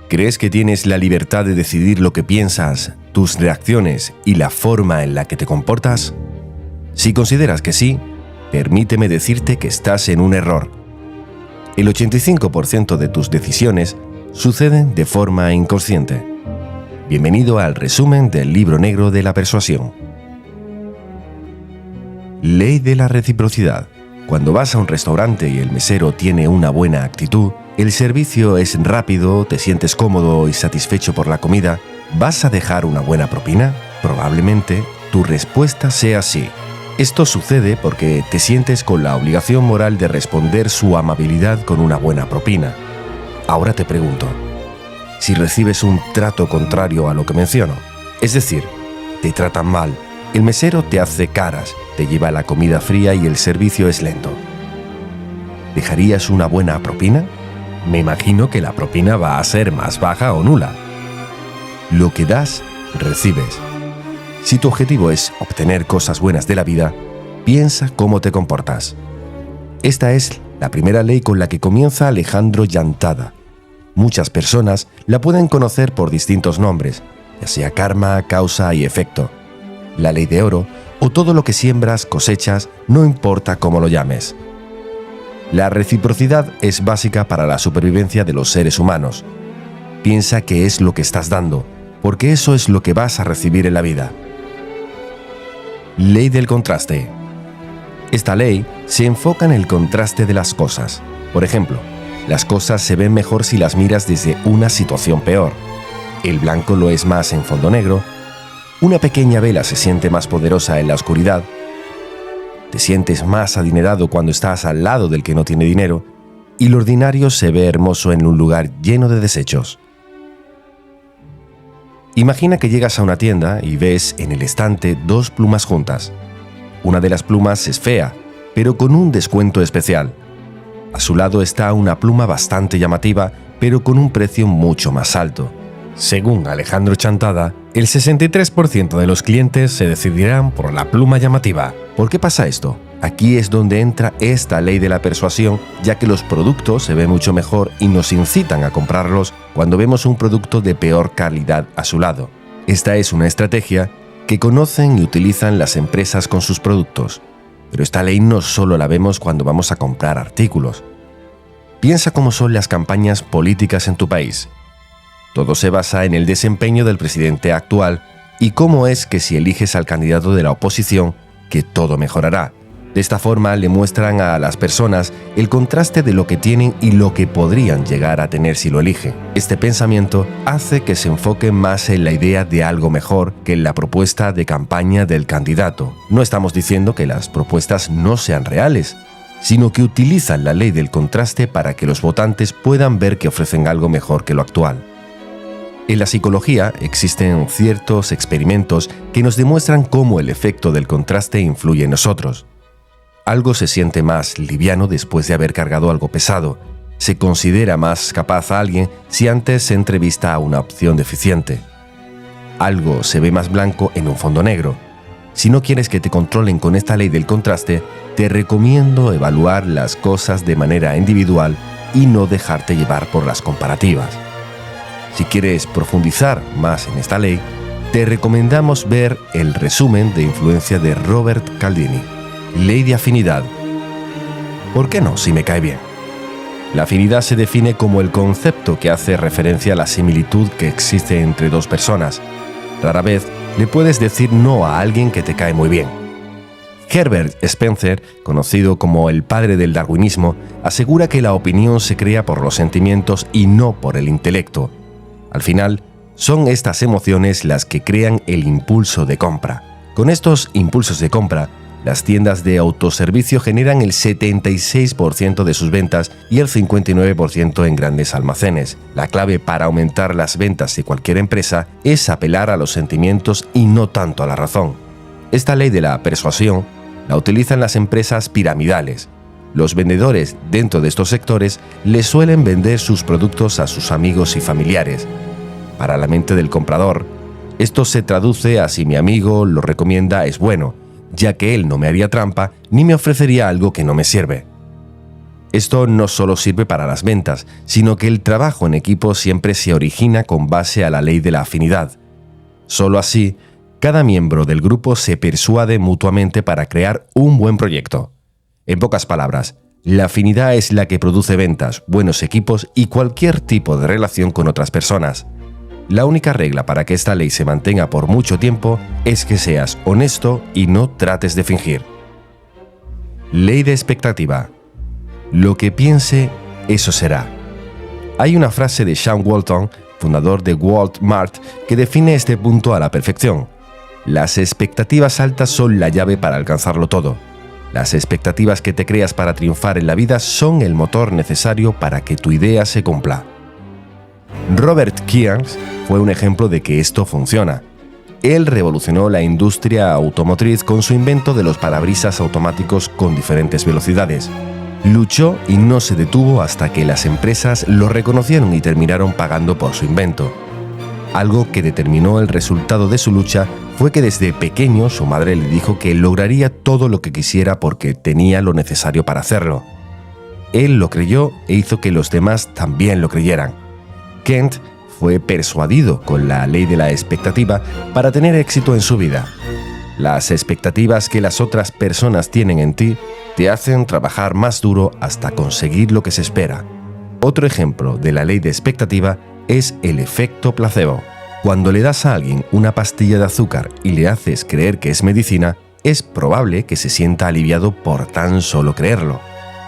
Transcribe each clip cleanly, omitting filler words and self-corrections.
¿Crees que tienes la libertad de decidir lo que piensas, tus reacciones y la forma en la que te comportas? Si consideras que sí, permíteme decirte que estás en un error. El 85% de tus decisiones suceden de forma inconsciente. Bienvenido al resumen del Libro Negro de la Persuasión. Ley de la reciprocidad. Cuando vas a un restaurante y el mesero tiene una buena actitud, el servicio es rápido, te sientes cómodo y satisfecho por la comida, ¿vas a dejar una buena propina? Probablemente tu respuesta sea sí. Esto sucede porque te sientes con la obligación moral de responder su amabilidad con una buena propina. Ahora te pregunto, si recibes un trato contrario a lo que menciono, es decir, te tratan mal, el mesero te hace caras, te lleva la comida fría y el servicio es lento, ¿dejarías una buena propina? Me imagino que la propina va a ser más baja o nula. Lo que das, recibes. Si tu objetivo es obtener cosas buenas de la vida, piensa cómo te comportas. Esta es la primera ley con la que comienza Alejandro Llantada. Muchas personas la pueden conocer por distintos nombres, ya sea karma, causa y efecto, la ley de oro o todo lo que siembras, cosechas, no importa cómo lo llames. La reciprocidad es básica para la supervivencia de los seres humanos. Piensa qué es lo que estás dando, porque eso es lo que vas a recibir en la vida. Ley del contraste. Esta ley se enfoca en el contraste de las cosas. Por ejemplo, las cosas se ven mejor si las miras desde una situación peor. El blanco lo es más en fondo negro. Una pequeña vela se siente más poderosa en la oscuridad. Te sientes más adinerado cuando estás al lado del que no tiene dinero, y lo ordinario se ve hermoso en un lugar lleno de desechos. Imagina que llegas a una tienda y ves en el estante dos plumas juntas. Una de las plumas es fea, pero con un descuento especial. A su lado está una pluma bastante llamativa, pero con un precio mucho más alto. Según Alejandro Llantada, el 63% de los clientes se decidirán por la pluma llamativa. ¿Por qué pasa esto? Aquí es donde entra esta ley de la persuasión, ya que los productos se ven mucho mejor y nos incitan a comprarlos cuando vemos un producto de peor calidad a su lado. Esta es una estrategia que conocen y utilizan las empresas con sus productos. Pero esta ley no solo la vemos cuando vamos a comprar artículos. Piensa cómo son las campañas políticas en tu país. Todo se basa en el desempeño del presidente actual y cómo es que si eliges al candidato de la oposición, que todo mejorará. De esta forma le muestran a las personas el contraste de lo que tienen y lo que podrían llegar a tener si lo eligen. Este pensamiento hace que se enfoquen más en la idea de algo mejor que en la propuesta de campaña del candidato. No estamos diciendo que las propuestas no sean reales, sino que utilizan la ley del contraste para que los votantes puedan ver que ofrecen algo mejor que lo actual. En la psicología existen ciertos experimentos que nos demuestran cómo el efecto del contraste influye en nosotros. Algo se siente más liviano después de haber cargado algo pesado. Se considera más capaz a alguien si antes se entrevista a una opción deficiente. Algo se ve más blanco en un fondo negro. Si no quieres que te controlen con esta ley del contraste, te recomiendo evaluar las cosas de manera individual y no dejarte llevar por las comparativas. Si quieres profundizar más en esta ley, te recomendamos ver el resumen de influencia de Robert Cialdini, Ley de afinidad. ¿Por qué no, si me cae bien? La afinidad se define como el concepto que hace referencia a la similitud que existe entre dos personas. Rara vez le puedes decir no a alguien que te cae muy bien. Herbert Spencer, conocido como el padre del darwinismo, asegura que la opinión se crea por los sentimientos y no por el intelecto. Al final, son estas emociones las que crean el impulso de compra. Con estos impulsos de compra, las tiendas de autoservicio generan el 76% de sus ventas y el 59% en grandes almacenes. La clave para aumentar las ventas de cualquier empresa es apelar a los sentimientos y no tanto a la razón. Esta ley de la persuasión la utilizan las empresas piramidales. Los vendedores dentro de estos sectores les suelen vender sus productos a sus amigos y familiares. Para la mente del comprador, esto se traduce a si mi amigo lo recomienda es bueno, ya que él no me haría trampa ni me ofrecería algo que no me sirve. Esto no solo sirve para las ventas, sino que el trabajo en equipo siempre se origina con base a la ley de la afinidad. Solo así, cada miembro del grupo se persuade mutuamente para crear un buen proyecto. En pocas palabras, la afinidad es la que produce ventas, buenos equipos y cualquier tipo de relación con otras personas. La única regla para que esta ley se mantenga por mucho tiempo es que seas honesto y no trates de fingir. Ley de expectativa. Lo que piense, eso será. Hay una frase de Sean Walton, fundador de Walmart, que define este punto a la perfección. Las expectativas altas son la llave para alcanzarlo todo. Las expectativas que te creas para triunfar en la vida son el motor necesario para que tu idea se cumpla. Robert Kearns fue un ejemplo de que esto funciona. Él revolucionó la industria automotriz con su invento de los parabrisas automáticos con diferentes velocidades. Luchó y no se detuvo hasta que las empresas lo reconocieron y terminaron pagando por su invento. Algo que determinó el resultado de su lucha fue que desde pequeño su madre le dijo que lograría todo lo que quisiera porque tenía lo necesario para hacerlo. Él lo creyó e hizo que los demás también lo creyeran. Kent fue persuadido con la ley de la expectativa para tener éxito en su vida. Las expectativas que las otras personas tienen en ti te hacen trabajar más duro hasta conseguir lo que se espera. Otro ejemplo de la ley de expectativa es el efecto placebo. Cuando le das a alguien una pastilla de azúcar y le haces creer que es medicina, es probable que se sienta aliviado por tan solo creerlo.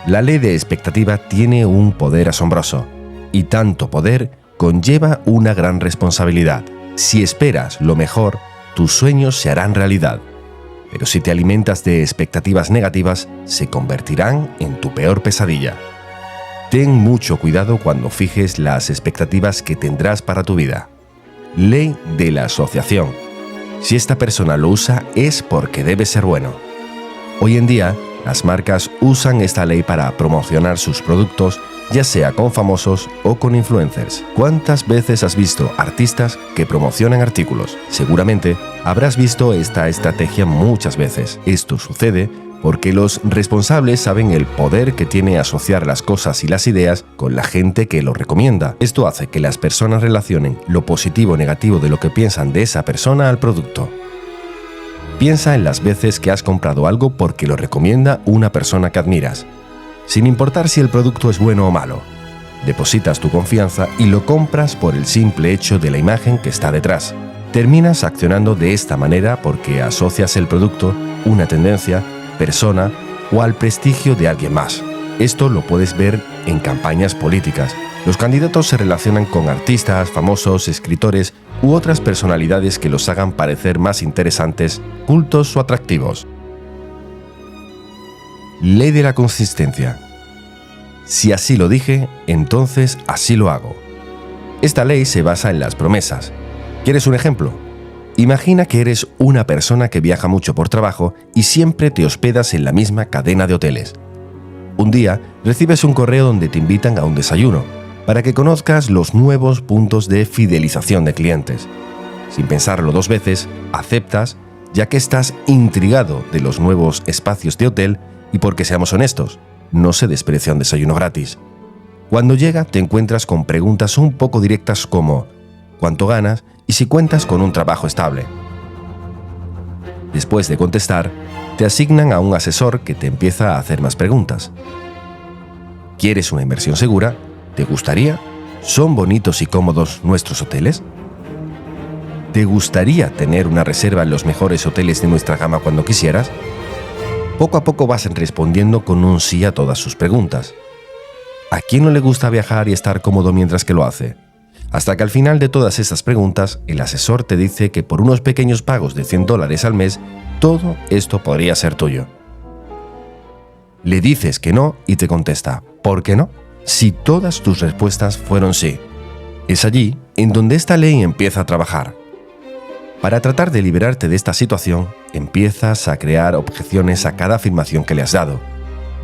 La ley de expectativa tiene un poder asombroso, y tanto poder conlleva una gran responsabilidad. Si esperas lo mejor, tus sueños se harán realidad. Pero si te alimentas de expectativas negativas, se convertirán en tu peor pesadilla. Ten mucho cuidado cuando fijes las expectativas que tendrás para tu vida. Ley de la asociación. Si esta persona lo usa, es porque debe ser bueno. Hoy en día, las marcas usan esta ley para promocionar sus productos, ya sea con famosos o con influencers. ¿Cuántas veces has visto artistas que promocionan artículos? Seguramente habrás visto esta estrategia muchas veces. Esto sucede porque los responsables saben el poder que tiene asociar las cosas y las ideas con la gente que lo recomienda. Esto hace que las personas relacionen lo positivo o negativo de lo que piensan de esa persona al producto. Piensa en las veces que has comprado algo porque lo recomienda una persona que admiras. Sin importar si el producto es bueno o malo, depositas tu confianza y lo compras por el simple hecho de la imagen que está detrás. Terminas accionando de esta manera porque asocias el producto, una tendencia, persona o al prestigio de alguien más. Esto lo puedes ver en campañas políticas. Los candidatos se relacionan con artistas, famosos, escritores u otras personalidades que los hagan parecer más interesantes, cultos o atractivos. Ley de la consistencia. Si así lo dije, entonces así lo hago. Esta ley se basa en las promesas. ¿Quieres un ejemplo? Imagina que eres una persona que viaja mucho por trabajo y siempre te hospedas en la misma cadena de hoteles. Un día recibes un correo donde te invitan a un desayuno para que conozcas los nuevos puntos de fidelización de clientes. Sin pensarlo dos veces, aceptas, ya que estás intrigado de los nuevos espacios de hotel y porque seamos honestos, no se desprecia un desayuno gratis. Cuando llega, te encuentras con preguntas un poco directas como ¿cuánto ganas? Y si cuentas con un trabajo estable. Después de contestar, te asignan a un asesor que te empieza a hacer más preguntas. ¿Quieres una inversión segura? ¿Te gustaría? ¿Son bonitos y cómodos nuestros hoteles? ¿Te gustaría tener una reserva en los mejores hoteles de nuestra gama cuando quisieras? Poco a poco vas respondiendo con un sí a todas sus preguntas. ¿A quién no le gusta viajar y estar cómodo mientras que lo hace? Hasta que al final de todas estas preguntas, el asesor te dice que por unos pequeños pagos de $100 al mes, todo esto podría ser tuyo. Le dices que no y te contesta, ¿por qué no? Si todas tus respuestas fueron sí. Es allí en donde esta ley empieza a trabajar. Para tratar de liberarte de esta situación, empiezas a crear objeciones a cada afirmación que le has dado.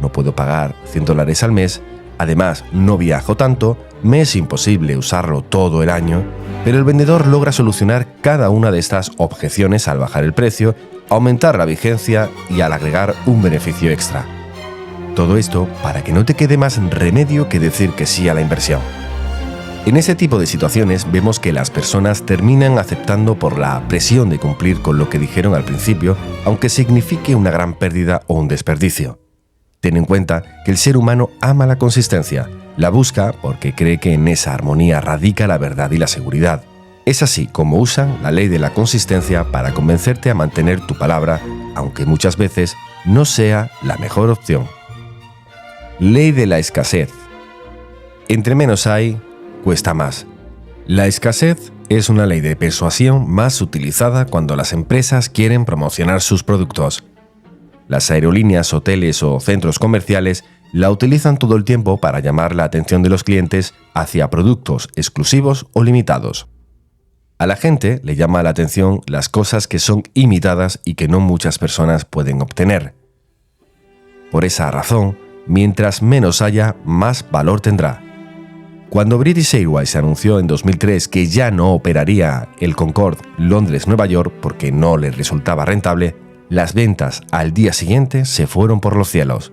No puedo pagar $100 al mes, además no viajo tanto, me es imposible usarlo todo el año, pero el vendedor logra solucionar cada una de estas objeciones al bajar el precio, aumentar la vigencia y al agregar un beneficio extra. Todo esto para que no te quede más remedio que decir que sí a la inversión. En ese tipo de situaciones vemos que las personas terminan aceptando por la presión de cumplir con lo que dijeron al principio, aunque signifique una gran pérdida o un desperdicio. Ten en cuenta que el ser humano ama la consistencia, la busca porque cree que en esa armonía radica la verdad y la seguridad. Es así como usan la ley de la consistencia para convencerte a mantener tu palabra, aunque muchas veces no sea la mejor opción. Ley de la escasez. Entre menos hay, cuesta más. La escasez es una ley de persuasión más utilizada cuando las empresas quieren promocionar sus productos. Las aerolíneas, hoteles o centros comerciales la utilizan todo el tiempo para llamar la atención de los clientes hacia productos exclusivos o limitados. A la gente le llama la atención las cosas que son imitadas y que no muchas personas pueden obtener. Por esa razón, mientras menos haya, más valor tendrá. Cuando British Airways anunció en 2003 que ya no operaría el Concorde Londres-Nueva York porque no le resultaba rentable, las ventas al día siguiente se fueron por los cielos.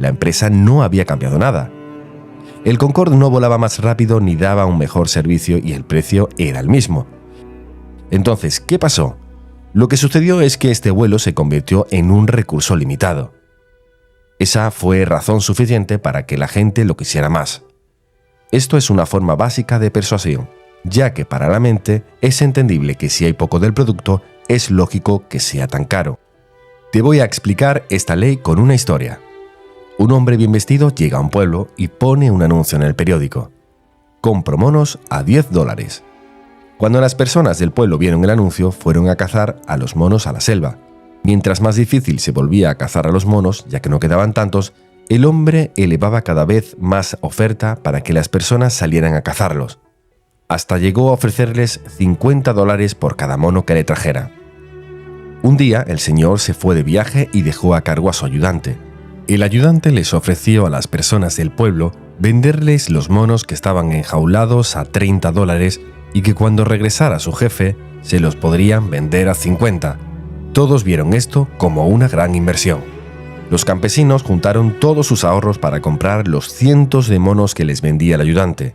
La empresa no había cambiado nada. El Concorde no volaba más rápido ni daba un mejor servicio y el precio era el mismo. Entonces, ¿qué pasó? Lo que sucedió es que este vuelo se convirtió en un recurso limitado. Esa fue razón suficiente para que la gente lo quisiera más. Esto es una forma básica de persuasión, ya que para la mente es entendible que si hay poco del producto, es lógico que sea tan caro. Te voy a explicar esta ley con una historia. Un hombre bien vestido llega a un pueblo y pone un anuncio en el periódico. Compro monos a $10. Cuando las personas del pueblo vieron el anuncio, fueron a cazar a los monos a la selva. Mientras más difícil se volvía a cazar a los monos, ya que no quedaban tantos, el hombre elevaba cada vez más oferta para que las personas salieran a cazarlos. Hasta llegó a ofrecerles $50 por cada mono que le trajera. Un día el señor se fue de viaje y dejó a cargo a su ayudante. El ayudante les ofreció a las personas del pueblo venderles los monos que estaban enjaulados a $30 y que cuando regresara su jefe se los podrían vender a $50. Todos vieron esto como una gran inversión. Los campesinos juntaron todos sus ahorros para comprar los cientos de monos que les vendía el ayudante.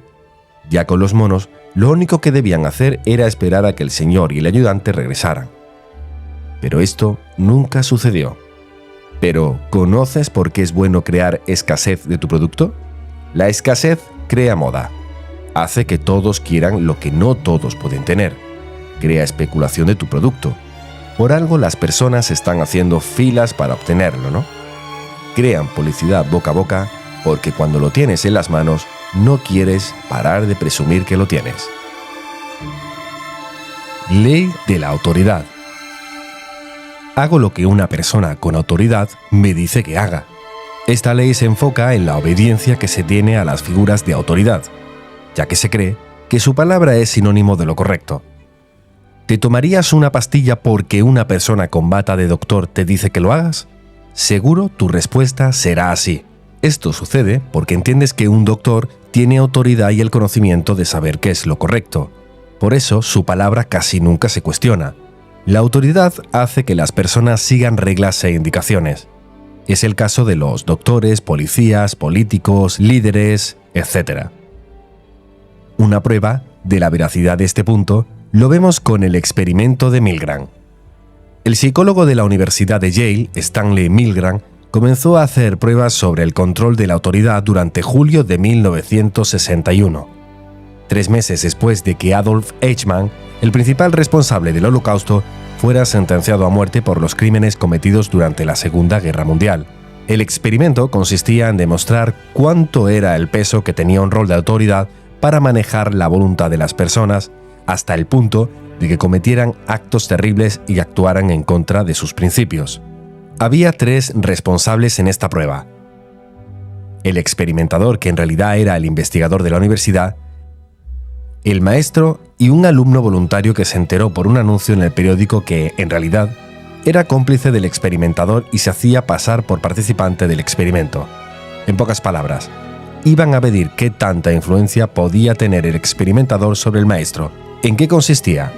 Ya con los monos, lo único que debían hacer era esperar a que el señor y el ayudante regresaran. Pero esto nunca sucedió. Pero, ¿conoces por qué es bueno crear escasez de tu producto? La escasez crea moda. Hace que todos quieran lo que no todos pueden tener. Crea especulación de tu producto. Por algo las personas están haciendo filas para obtenerlo, ¿no? Crean publicidad boca a boca porque cuando lo tienes en las manos no quieres parar de presumir que lo tienes. Ley de la autoridad. Hago lo que una persona con autoridad me dice que haga. Esta ley se enfoca en la obediencia que se tiene a las figuras de autoridad, ya que se cree que su palabra es sinónimo de lo correcto. ¿Te tomarías una pastilla porque una persona con bata de doctor te dice que lo hagas? Seguro tu respuesta será así. Esto sucede porque entiendes que un doctor tiene autoridad y el conocimiento de saber qué es lo correcto. Por eso su palabra casi nunca se cuestiona. La autoridad hace que las personas sigan reglas e indicaciones. Es el caso de los doctores, policías, políticos, líderes, etc. Una prueba de la veracidad de este punto lo vemos con el experimento de Milgram. El psicólogo de la Universidad de Yale, Stanley Milgram, comenzó a hacer pruebas sobre el control de la autoridad durante julio de 1961. 3 meses después de que Adolf Eichmann, el principal responsable del Holocausto, fuera sentenciado a muerte por los crímenes cometidos durante la Segunda Guerra Mundial. El experimento consistía en demostrar cuánto era el peso que tenía un rol de autoridad para manejar la voluntad de las personas hasta el punto de que cometieran actos terribles y actuaran en contra de sus principios. Había 3 responsables en esta prueba: el experimentador, que en realidad era el investigador de la universidad, el maestro y un alumno voluntario que se enteró por un anuncio en el periódico que, en realidad, era cómplice del experimentador y se hacía pasar por participante del experimento. En pocas palabras, iban a medir qué tanta influencia podía tener el experimentador sobre el maestro. ¿En qué consistía?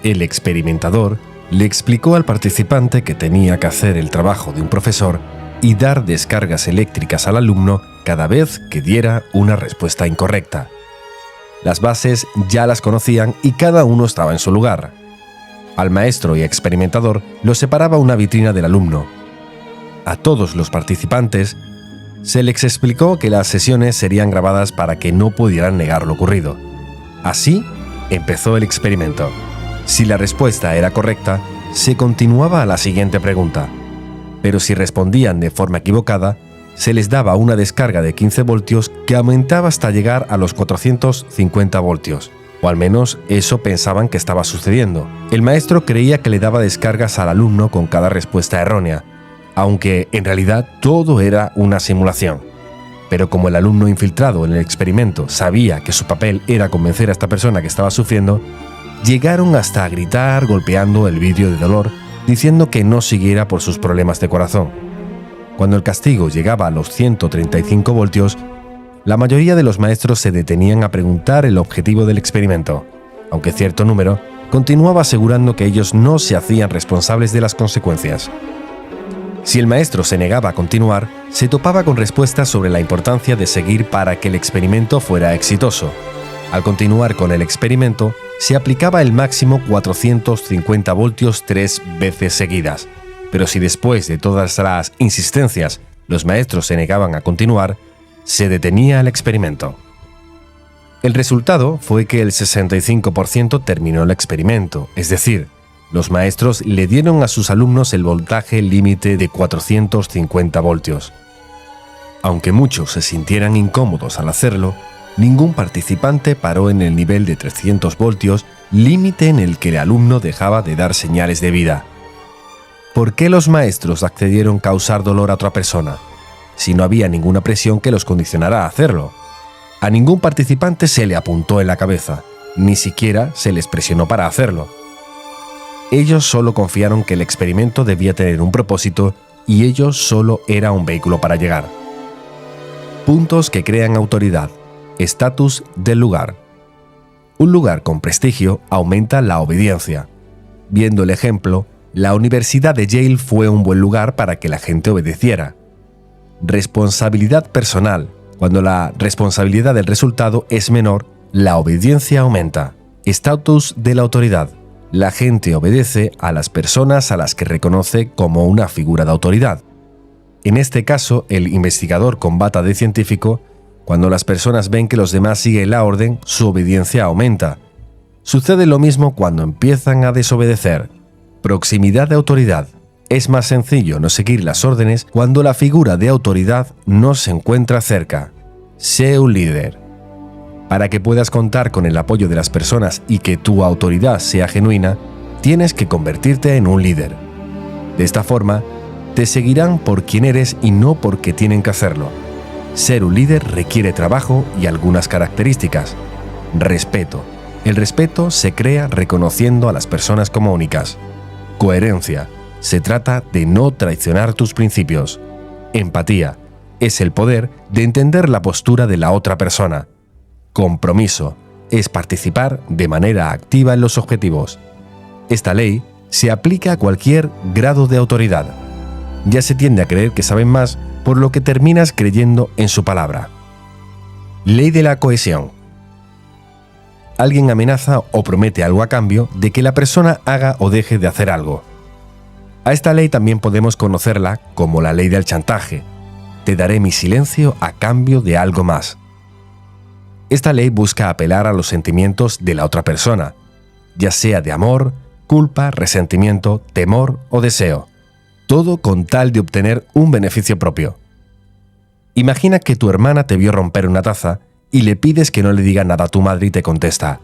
El experimentador le explicó al participante que tenía que hacer el trabajo de un profesor y dar descargas eléctricas al alumno cada vez que diera una respuesta incorrecta. Las bases ya las conocían y cada uno estaba en su lugar. Al maestro y experimentador los separaba una vitrina del alumno. A todos los participantes se les explicó que las sesiones serían grabadas para que no pudieran negar lo ocurrido. Así empezó el experimento. Si la respuesta era correcta, se continuaba a la siguiente pregunta. Pero si respondían de forma equivocada, se les daba una descarga de 15 voltios que aumentaba hasta llegar a los 450 voltios. O al menos eso pensaban que estaba sucediendo. El maestro creía que le daba descargas al alumno con cada respuesta errónea, aunque en realidad todo era una simulación. Pero como el alumno infiltrado en el experimento sabía que su papel era convencer a esta persona que estaba sufriendo, llegaron hasta a gritar golpeando el vidrio de dolor, diciendo que no siguiera por sus problemas de corazón. Cuando el castigo llegaba a los 135 voltios, la mayoría de los maestros se detenían a preguntar el objetivo del experimento, aunque cierto número continuaba asegurando que ellos no se hacían responsables de las consecuencias. Si el maestro se negaba a continuar, se topaba con respuestas sobre la importancia de seguir para que el experimento fuera exitoso. Al continuar con el experimento, se aplicaba el máximo 450 voltios 3 veces seguidas, pero si después de todas las insistencias los maestros se negaban a continuar, se detenía el experimento. El resultado fue que el 65% terminó el experimento, es decir, los maestros le dieron a sus alumnos el voltaje límite de 450 voltios. Aunque muchos se sintieran incómodos al hacerlo, ningún participante paró en el nivel de 300 voltios, límite en el que el alumno dejaba de dar señales de vida. ¿Por qué los maestros accedieron a causar dolor a otra persona, si no había ninguna presión que los condicionara a hacerlo? A ningún participante se le apuntó en la cabeza, ni siquiera se les presionó para hacerlo. Ellos solo confiaron que el experimento debía tener un propósito y ello solo era un vehículo para llegar. Puntos que crean autoridad. Estatus del lugar. Un lugar con prestigio aumenta la obediencia. Viendo el ejemplo, la Universidad de Yale fue un buen lugar para que la gente obedeciera. Responsabilidad personal. Cuando la responsabilidad del resultado es menor, la obediencia aumenta. Estatus de la autoridad. La gente obedece a las personas a las que reconoce como una figura de autoridad. En este caso, el investigador con bata de científico, cuando las personas ven que los demás siguen la orden, su obediencia aumenta. Sucede lo mismo cuando empiezan a desobedecer. Proximidad de autoridad. Es más sencillo no seguir las órdenes cuando la figura de autoridad no se encuentra cerca. Sé un líder. Para que puedas contar con el apoyo de las personas y que tu autoridad sea genuina, tienes que convertirte en un líder. De esta forma, te seguirán por quien eres y no porque tienen que hacerlo. Ser un líder requiere trabajo y algunas características. Respeto. El respeto se crea reconociendo a las personas como únicas. Coherencia. Se trata de no traicionar tus principios. Empatía. Es el poder de entender la postura de la otra persona. Compromiso. Es participar de manera activa en los objetivos. Esta ley se aplica a cualquier grado de autoridad. Ya se tiende a creer que saben más, por lo que terminas creyendo en su palabra. Ley de la cohesión. Alguien amenaza o promete algo a cambio de que la persona haga o deje de hacer algo. A esta ley también podemos conocerla como la ley del chantaje. Te daré mi silencio a cambio de algo más. Esta ley busca apelar a los sentimientos de la otra persona, ya sea de amor, culpa, resentimiento, temor o deseo. Todo con tal de obtener un beneficio propio. Imagina que tu hermana te vio romper una taza y le pides que no le diga nada a tu madre y te contesta: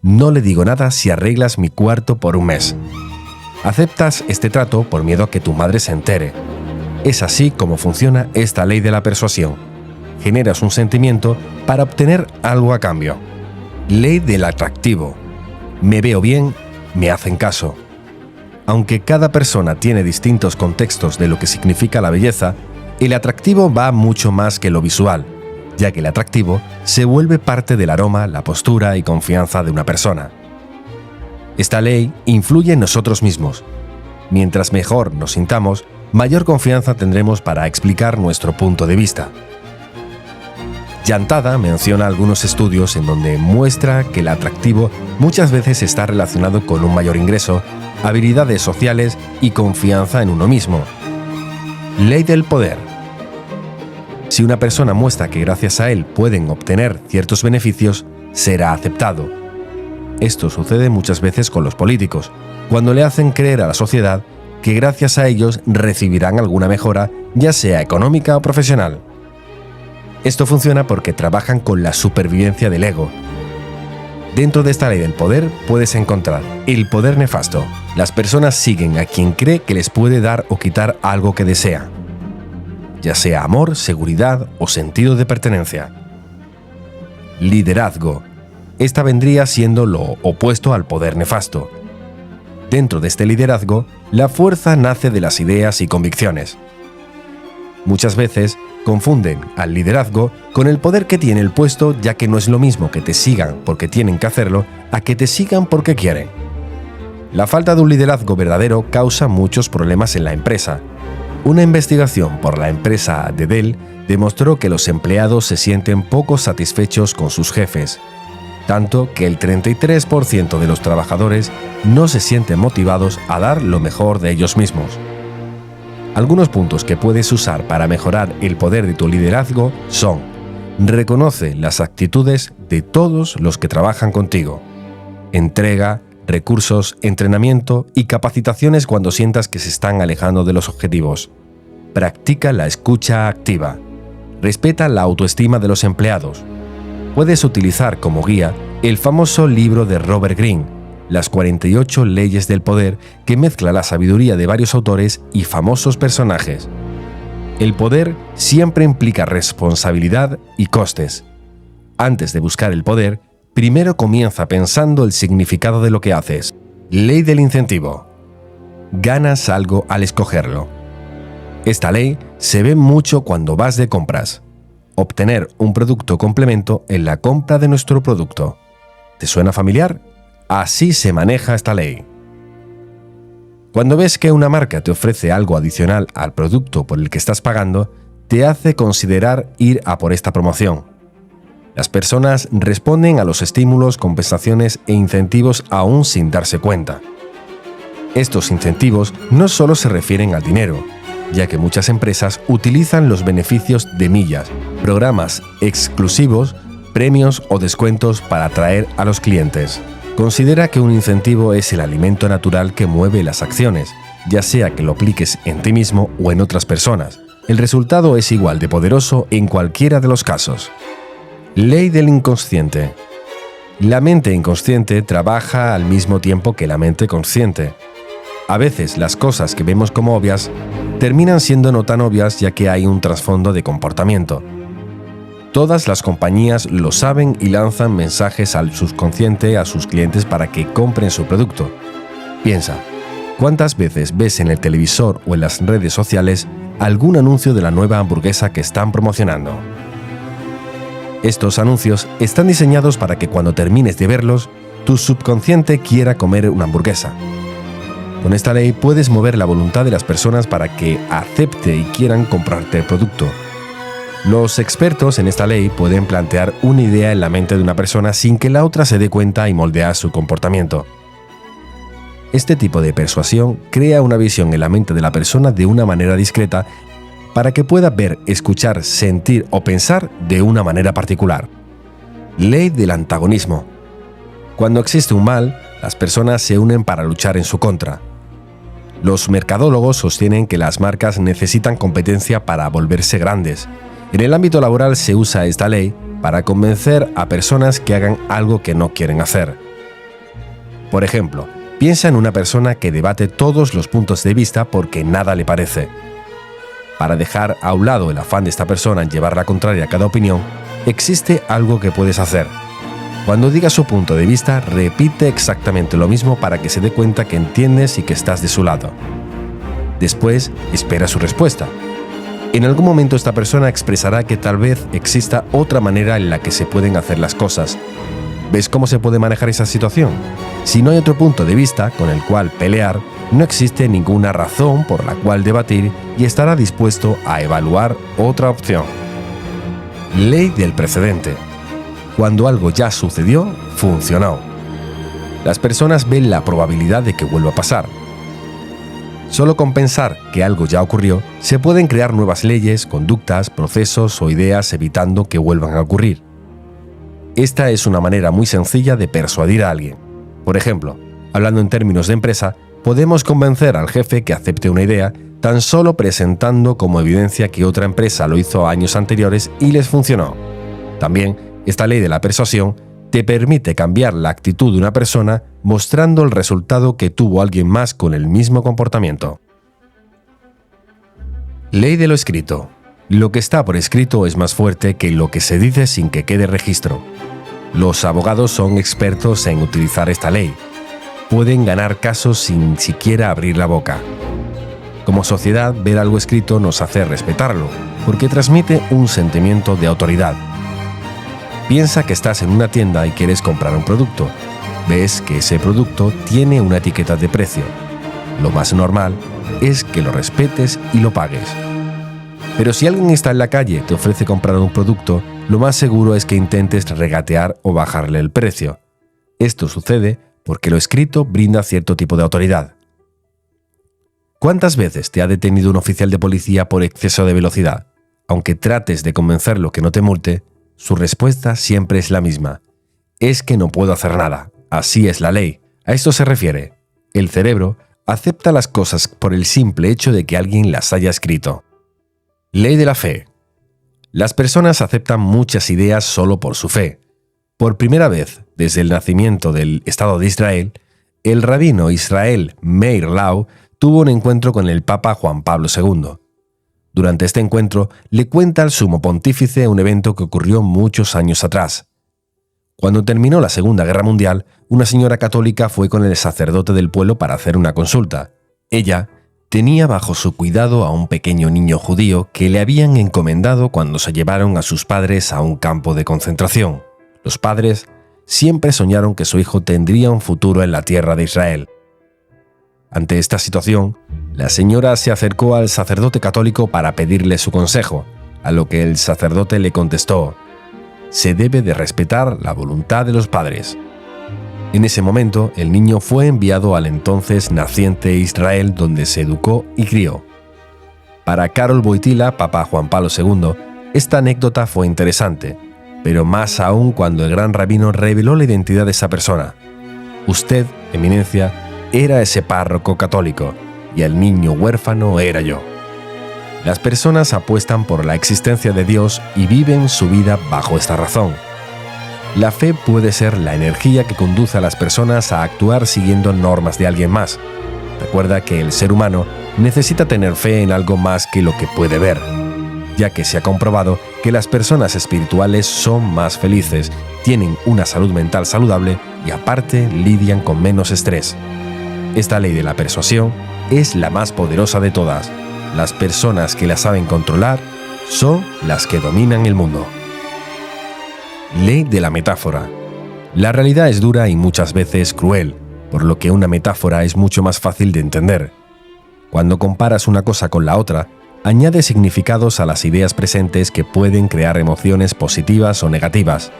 no le digo nada si arreglas mi cuarto por un mes. Aceptas este trato por miedo a que tu madre se entere. Es así como funciona esta ley de la persuasión. Generas un sentimiento para obtener algo a cambio. Ley del atractivo. Me veo bien, me hacen caso. Aunque cada persona tiene distintos contextos de lo que significa la belleza, el atractivo va mucho más que lo visual, ya que el atractivo se vuelve parte del aroma, la postura y confianza de una persona. Esta ley influye en nosotros mismos. Mientras mejor nos sintamos, mayor confianza tendremos para explicar nuestro punto de vista. Yantada menciona algunos estudios en donde muestra que el atractivo muchas veces está relacionado con un mayor ingreso, habilidades sociales y confianza en uno mismo. Ley del poder. Si una persona muestra que gracias a él pueden obtener ciertos beneficios, será aceptado. Esto sucede muchas veces con los políticos, cuando le hacen creer a la sociedad que gracias a ellos recibirán alguna mejora, ya sea económica o profesional. Esto funciona porque trabajan con la supervivencia del ego. Dentro de esta ley del poder puedes encontrar el poder nefasto. Las personas siguen a quien cree que les puede dar o quitar algo que desea, ya sea amor, seguridad o sentido de pertenencia. Liderazgo. Esta vendría siendo lo opuesto al poder nefasto. Dentro de este liderazgo, la fuerza nace de las ideas y convicciones. Muchas veces confunden al liderazgo con el poder que tiene el puesto, ya que no es lo mismo que te sigan porque tienen que hacerlo a que te sigan porque quieren. La falta de un liderazgo verdadero causa muchos problemas en la empresa. Una investigación por la empresa de Dell demostró que los empleados se sienten poco satisfechos con sus jefes, tanto que el 33% de los trabajadores no se sienten motivados a dar lo mejor de ellos mismos. Algunos puntos que puedes usar para mejorar el poder de tu liderazgo son: reconoce las actitudes de todos los que trabajan contigo. Entrega recursos, entrenamiento y capacitaciones cuando sientas que se están alejando de los objetivos. Practica la escucha activa. Respeta la autoestima de los empleados. Puedes utilizar como guía el famoso libro de Robert Greene, Las 48 leyes del poder, que mezcla la sabiduría de varios autores y famosos personajes. El poder siempre implica responsabilidad y costes. Antes de buscar el poder, primero comienza pensando el significado de lo que haces. Ley del incentivo. Ganas algo al escogerlo. Esta ley se ve mucho cuando vas de compras. Obtener un producto complemento en la compra de nuestro producto. ¿Te suena familiar? Así se maneja esta ley. Cuando ves que una marca te ofrece algo adicional al producto por el que estás pagando, te hace considerar ir a por esta promoción. Las personas responden a los estímulos, compensaciones e incentivos aún sin darse cuenta. Estos incentivos no solo se refieren al dinero, ya que muchas empresas utilizan los beneficios de millas, programas exclusivos, premios o descuentos para atraer a los clientes. Considera que un incentivo es el alimento natural que mueve las acciones, ya sea que lo apliques en ti mismo o en otras personas. El resultado es igual de poderoso en cualquiera de los casos. Ley del inconsciente. La mente inconsciente trabaja al mismo tiempo que la mente consciente. A veces las cosas que vemos como obvias terminan siendo no tan obvias, ya que hay un trasfondo de comportamiento. Todas las compañías lo saben y lanzan mensajes al subconsciente a sus clientes para que compren su producto. Piensa, ¿cuántas veces ves en el televisor o en las redes sociales algún anuncio de la nueva hamburguesa que están promocionando? Estos anuncios están diseñados para que cuando termines de verlos, tu subconsciente quiera comer una hamburguesa. Con esta ley puedes mover la voluntad de las personas para que acepte y quieran comprarte el producto. Los expertos en esta ley pueden plantear una idea en la mente de una persona sin que la otra se dé cuenta y moldear su comportamiento. Este tipo de persuasión crea una visión en la mente de la persona de una manera discreta para que pueda ver, escuchar, sentir o pensar de una manera particular. Ley del antagonismo. Cuando existe un mal, las personas se unen para luchar en su contra. Los mercadólogos sostienen que las marcas necesitan competencia para volverse grandes. En el ámbito laboral se usa esta ley para convencer a personas que hagan algo que no quieren hacer. Por ejemplo, piensa en una persona que debate todos los puntos de vista porque nada le parece. Para dejar a un lado el afán de esta persona en llevar la contraria a cada opinión, existe algo que puedes hacer. Cuando diga su punto de vista, repite exactamente lo mismo para que se dé cuenta que entiendes y que estás de su lado. Después, espera su respuesta. En algún momento esta persona expresará que tal vez exista otra manera en la que se pueden hacer las cosas. ¿Ves cómo se puede manejar esa situación? Si no hay otro punto de vista con el cual pelear, no existe ninguna razón por la cual debatir y estará dispuesto a evaluar otra opción. Ley del precedente. Cuando algo ya sucedió, funcionó. Las personas ven la probabilidad de que vuelva a pasar. Solo con pensar que algo ya ocurrió, se pueden crear nuevas leyes, conductas, procesos o ideas evitando que vuelvan a ocurrir. Esta es una manera muy sencilla de persuadir a alguien. Por ejemplo, hablando en términos de empresa, podemos convencer al jefe que acepte una idea tan solo presentando como evidencia que otra empresa lo hizo años anteriores y les funcionó. También, esta ley de la persuasión te permite cambiar la actitud de una persona mostrando el resultado que tuvo alguien más con el mismo comportamiento. Ley de lo escrito. Lo que está por escrito es más fuerte que lo que se dice sin que quede registro. Los abogados son expertos en utilizar esta ley. Pueden ganar casos sin siquiera abrir la boca. Como sociedad, ver algo escrito nos hace respetarlo, porque transmite un sentimiento de autoridad. Piensa que estás en una tienda y quieres comprar un producto. Ves que ese producto tiene una etiqueta de precio. Lo más normal es que lo respetes y lo pagues. Pero si alguien está en la calle y te ofrece comprar un producto, lo más seguro es que intentes regatear o bajarle el precio. Esto sucede porque lo escrito brinda cierto tipo de autoridad. ¿Cuántas veces te ha detenido un oficial de policía por exceso de velocidad? Aunque trates de convencerlo que no te multe, su respuesta siempre es la misma. Es que no puedo hacer nada. Así es la ley. A esto se refiere. El cerebro acepta las cosas por el simple hecho de que alguien las haya escrito. Ley de la fe. Las personas aceptan muchas ideas solo por su fe. Por primera vez, desde el nacimiento del Estado de Israel, el rabino Israel Meir Lau tuvo un encuentro con el Papa Juan Pablo II. Durante este encuentro, le cuenta al sumo pontífice un evento que ocurrió muchos años atrás. Cuando terminó la Segunda Guerra Mundial, una señora católica fue con el sacerdote del pueblo para hacer una consulta. Ella tenía bajo su cuidado a un pequeño niño judío que le habían encomendado cuando se llevaron a sus padres a un campo de concentración. Los padres siempre soñaron que su hijo tendría un futuro en la tierra de Israel. Ante esta situación, la señora se acercó al sacerdote católico para pedirle su consejo, a lo que el sacerdote le contestó: «Se debe de respetar la voluntad de los padres». En ese momento, el niño fue enviado al entonces naciente Israel, donde se educó y crió. Para Karol Wojtyla, Papa Juan Pablo II, esta anécdota fue interesante, pero más aún cuando el gran rabino reveló la identidad de esa persona. Usted, eminencia, era ese párroco católico, y el niño huérfano era yo. Las personas apuestan por la existencia de Dios y viven su vida bajo esta razón. La fe puede ser la energía que conduce a las personas a actuar siguiendo normas de alguien más. Recuerda que el ser humano necesita tener fe en algo más que lo que puede ver, ya que se ha comprobado que las personas espirituales son más felices, tienen una salud mental saludable y aparte lidian con menos estrés. Esta ley de la persuasión es la más poderosa de todas. Las personas que la saben controlar son las que dominan el mundo. Ley de la metáfora. La realidad es dura y muchas veces cruel, por lo que una metáfora es mucho más fácil de entender. Cuando comparas una cosa con la otra, añade significados a las ideas presentes que pueden crear emociones positivas o negativas.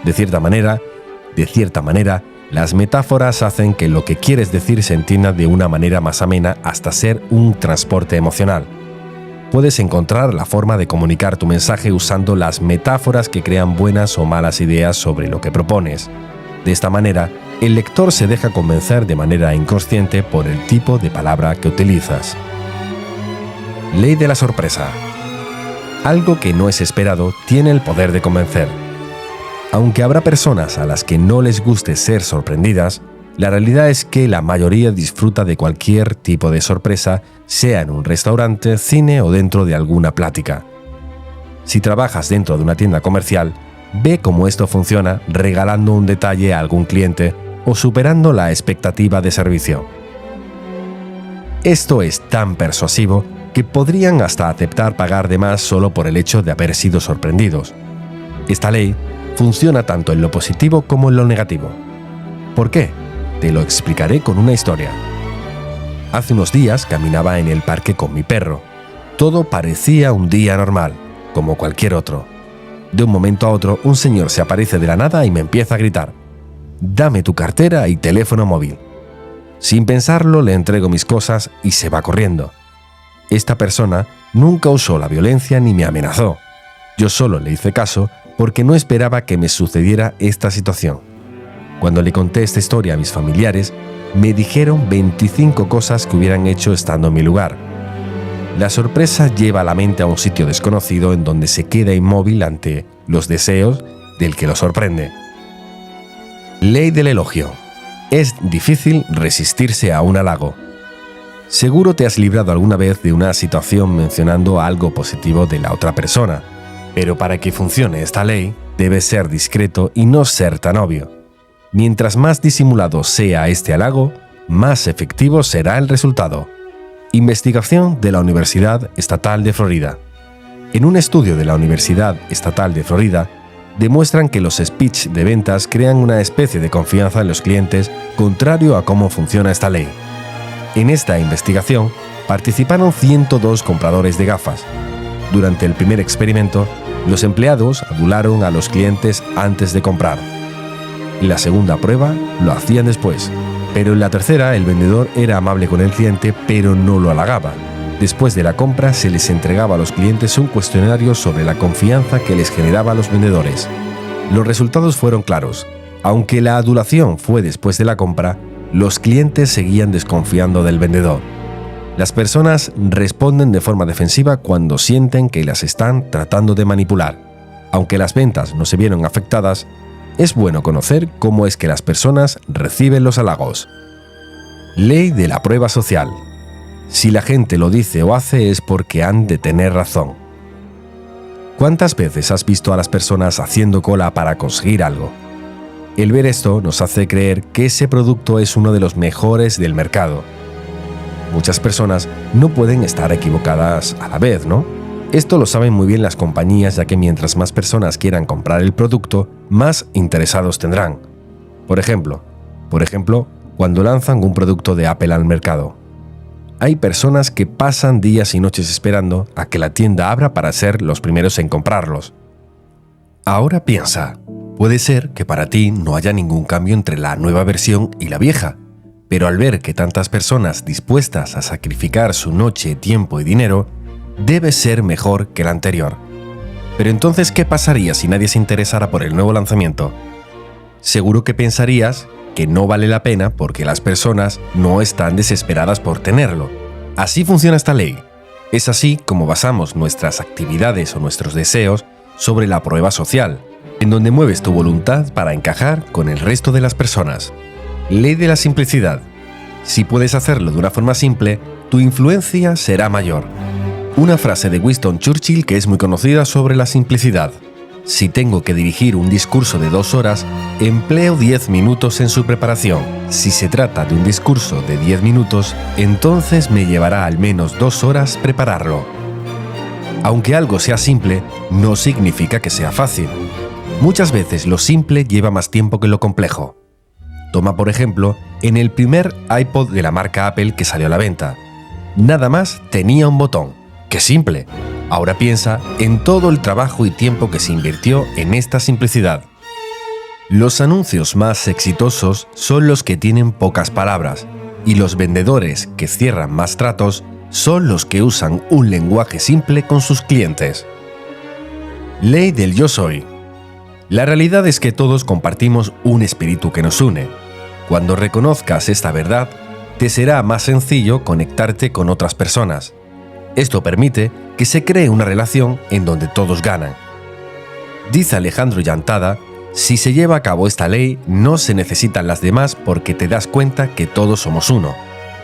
De cierta manera, las metáforas hacen que lo que quieres decir se entienda de una manera más amena hasta ser un transporte emocional. Puedes encontrar la forma de comunicar tu mensaje usando las metáforas que crean buenas o malas ideas sobre lo que propones. De esta manera, el lector se deja convencer de manera inconsciente por el tipo de palabra que utilizas. Ley de la sorpresa. Algo que no es esperado tiene el poder de convencer. Aunque habrá personas a las que no les guste ser sorprendidas, la realidad es que la mayoría disfruta de cualquier tipo de sorpresa, sea en un restaurante, cine o dentro de alguna plática. Si trabajas dentro de una tienda comercial, ve cómo esto funciona regalando un detalle a algún cliente o superando la expectativa de servicio. Esto es tan persuasivo que podrían hasta aceptar pagar de más solo por el hecho de haber sido sorprendidos. Esta ley funciona tanto en lo positivo como en lo negativo. ¿Por qué? Te lo explicaré con una historia. Hace unos días caminaba en el parque con mi perro. Todo parecía un día normal, como cualquier otro. De un momento a otro, un señor se aparece de la nada y me empieza a gritar: «Dame tu cartera y teléfono móvil». Sin pensarlo, le entrego mis cosas y se va corriendo. Esta persona nunca usó la violencia ni me amenazó. Yo solo le hice caso porque no esperaba que me sucediera esta situación. Cuando le conté esta historia a mis familiares, me dijeron 25 cosas que hubieran hecho estando en mi lugar. La sorpresa lleva a la mente a un sitio desconocido en donde se queda inmóvil ante los deseos del que lo sorprende. Ley del elogio. Es difícil resistirse a un halago. Seguro te has librado alguna vez de una situación mencionando algo positivo de la otra persona, pero para que funcione esta ley, debes ser discreto y no ser tan obvio. Mientras más disimulado sea este halago, más efectivo será el resultado. Investigación de la Universidad Estatal de Florida. En un estudio de la Universidad Estatal de Florida, demuestran que los speech de ventas crean una especie de confianza en los clientes, contrario a cómo funciona esta ley. En esta investigación participaron 102 compradores de gafas. Durante el primer experimento, los empleados adularon a los clientes antes de comprar. En la segunda prueba lo hacían después, pero en la tercera el vendedor era amable con el cliente pero no lo halagaba. Después de la compra se les entregaba a los clientes un cuestionario sobre la confianza que les generaba a los vendedores. Los resultados fueron claros. Aunque la adulación fue después de la compra, los clientes seguían desconfiando del vendedor. Las personas responden de forma defensiva cuando sienten que las están tratando de manipular. Aunque las ventas no se vieron afectadas, es bueno conocer cómo es que las personas reciben los halagos. Ley de la prueba social. Si la gente lo dice o hace es porque han de tener razón. ¿Cuántas veces has visto a las personas haciendo cola para conseguir algo? El ver esto nos hace creer que ese producto es uno de los mejores del mercado. Muchas personas no pueden estar equivocadas a la vez, ¿no? Esto lo saben muy bien las compañías, ya que mientras más personas quieran comprar el producto, más interesados tendrán. Por ejemplo, cuando lanzan un producto de Apple al mercado. Hay personas que pasan días y noches esperando a que la tienda abra para ser los primeros en comprarlos. Ahora piensa, puede ser que para ti no haya ningún cambio entre la nueva versión y la vieja, pero al ver que tantas personas dispuestas a sacrificar su noche, tiempo y dinero, debe ser mejor que la anterior. Pero entonces, ¿qué pasaría si nadie se interesara por el nuevo lanzamiento? Seguro que pensarías que no vale la pena porque las personas no están desesperadas por tenerlo. Así funciona esta ley. Es así como basamos nuestras actividades o nuestros deseos sobre la prueba social, en donde mueves tu voluntad para encajar con el resto de las personas. Ley de la simplicidad. Si puedes hacerlo de una forma simple, tu influencia será mayor. Una frase de Winston Churchill que es muy conocida sobre la simplicidad. Si tengo que dirigir un discurso de 2 horas, empleo 10 minutos en su preparación. Si se trata de un discurso de 10 minutos, entonces me llevará al menos 2 horas prepararlo. Aunque algo sea simple, no significa que sea fácil. Muchas veces lo simple lleva más tiempo que lo complejo. Toma por ejemplo, en el primer iPod de la marca Apple que salió a la venta. Nada más tenía un botón. ¡Qué simple! Ahora piensa en todo el trabajo y tiempo que se invirtió en esta simplicidad. Los anuncios más exitosos son los que tienen pocas palabras, y los vendedores que cierran más tratos son los que usan un lenguaje simple con sus clientes. Ley del yo soy. La realidad es que todos compartimos un espíritu que nos une. Cuando reconozcas esta verdad, te será más sencillo conectarte con otras personas. Esto permite que se cree una relación en donde todos ganan. Dice Alejandro Llantada, si se lleva a cabo esta ley, no se necesitan las demás porque te das cuenta que todos somos uno.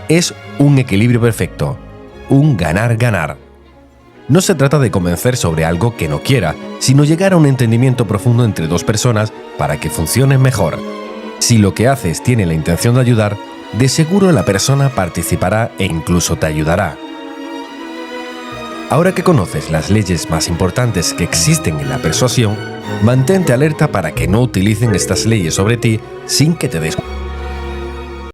Es un equilibrio perfecto, un ganar-ganar. No se trata de convencer sobre algo que no quiera, sino llegar a un entendimiento profundo entre dos personas para que funcionen mejor. Si lo que haces tiene la intención de ayudar, de seguro la persona participará e incluso te ayudará. Ahora que conoces las leyes más importantes que existen en la persuasión, mantente alerta para que no utilicen estas leyes sobre ti sin que te des cuenta.